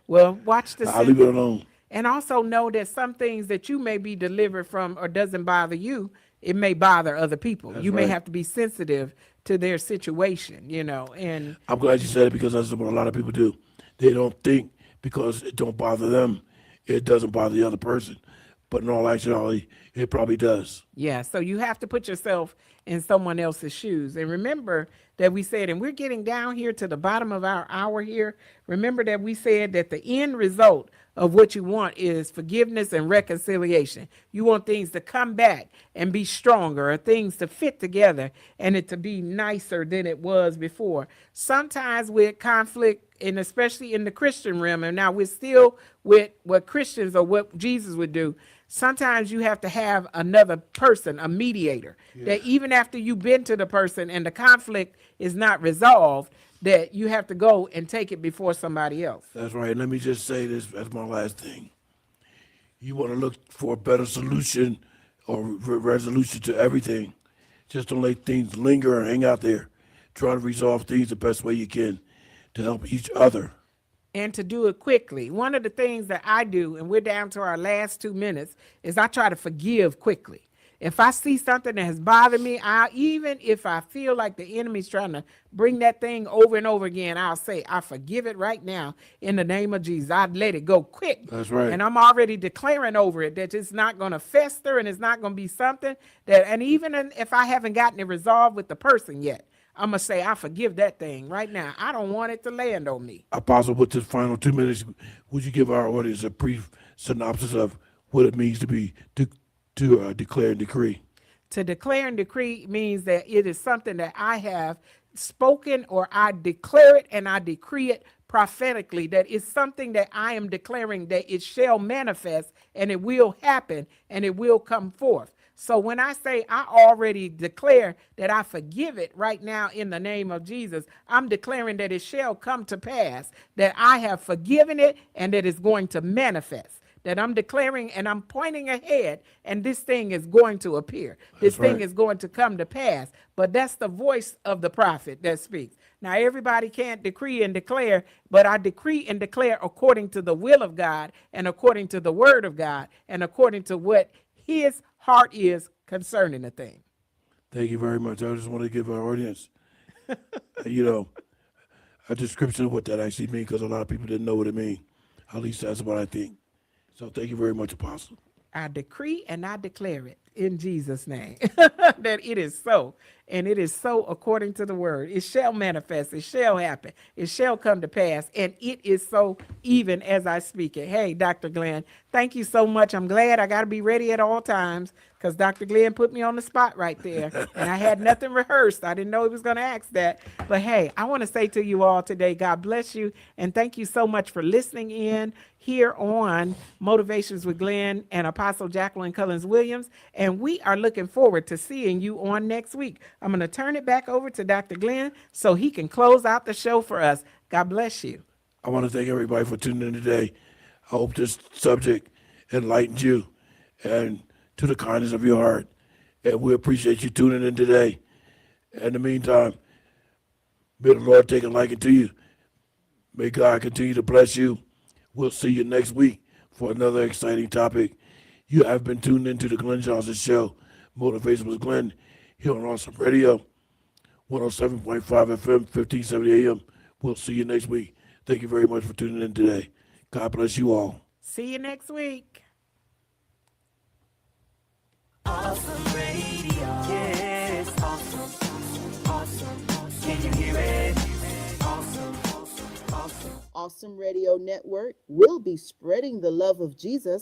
Well, watch the I'll leave it alone. And also know that some things that you may be delivered from or doesn't bother you, it may bother other people. That's you may right. have to be sensitive to their situation, and I'm glad you said it because that's what a lot of people do. They don't think because it don't bother them, it doesn't bother the other person. But in all actuality, it probably does. yeah, so you have to put yourself in someone else's shoes. And remember that we said, and we're getting down here to the bottom of our hour here. Remember that we said that the end result of what you want is forgiveness and reconciliation. You want things to come back and be stronger, or things to fit together and it to be nicer than it was before. Sometimes with conflict, and especially in the Christian realm, and now we're still with what Christians or what Jesus would do, sometimes you have to have another person, a mediator, that even after you've been to the person and the conflict is not resolved, that you have to go and take it before somebody else. That's right. Let me just say this as my last thing. You want to look for a better solution or resolution to everything. Just don't let things linger and hang out there. Try to resolve things the best way you can to help each other. And to do it quickly. One of the things that I do, and we're down to our last 2 minutes, is I try to forgive quickly. If I see something that has bothered me, even if I feel like the enemy's trying to bring that thing over and over again, I'll say, I forgive it right now in the name of Jesus. I'd let it go quick. That's right. And I'm already declaring over it that it's not going to fester and it's not going to be something that, and even if I haven't gotten it resolved with the person yet, I'm going to say, I forgive that thing right now. I don't want it to land on me. Apostle, with this final 2 minutes, would you give our audience a brief synopsis of what it means to declare and decree? To declare and decree means that it is something that I have spoken, or I declare it and I decree it prophetically, that it's something that I am declaring that it shall manifest and it will happen and it will come forth. So when I say I already declare that I forgive it right now in the name of Jesus, I'm declaring that it shall come to pass, that I have forgiven it and that it's going to manifest. That I'm declaring and I'm pointing ahead, and this thing is going to appear. This thing is going to come to pass. But that's the voice of the prophet that speaks. Now, everybody can't decree and declare, but I decree and declare according to the will of God and according to the word of God and according to what his heart is concerning the thing. Thank you very much. I just want to give our audience, a description of what that actually means, because a lot of people didn't know what it means. At least that's what I think. So thank you very much, Apostle. I decree and I declare it in Jesus' name that it is so, and it is so according to the word. It shall manifest, it shall happen, it shall come to pass, and it is so even as I speak it. Hey, Dr. Glenn, thank you so much. I'm glad I got to be ready at all times, because Dr. Glenn put me on the spot right there, and I had nothing rehearsed. I didn't know he was going to ask that. But hey, I want to say to you all today, God bless you, and thank you so much for listening in here on Motivations with Glenn and Apostle Jacqueline Cullins Williams, and we are looking forward to seeing you on next week. I'm going to turn it back over to Dr. Glenn so he can close out the show for us. God bless you. I want to thank everybody for tuning in today. I hope this subject enlightened you and to the kindness of your heart. And we appreciate you tuning in today. In the meantime, may the Lord take a liking to you. May God continue to bless you. We'll see you next week for another exciting topic. You have been tuned into the Glenn Johnson Show, Motivation with Glenn, here on Awesome Radio, 107.5 FM, 1570 AM. We'll see you next week. Thank you very much for tuning in today. God bless you all. See you next week. Awesome Radio. Yes, awesome. Awesome. Can you hear it? Awesome. Awesome. Awesome Radio Network will be spreading the love of Jesus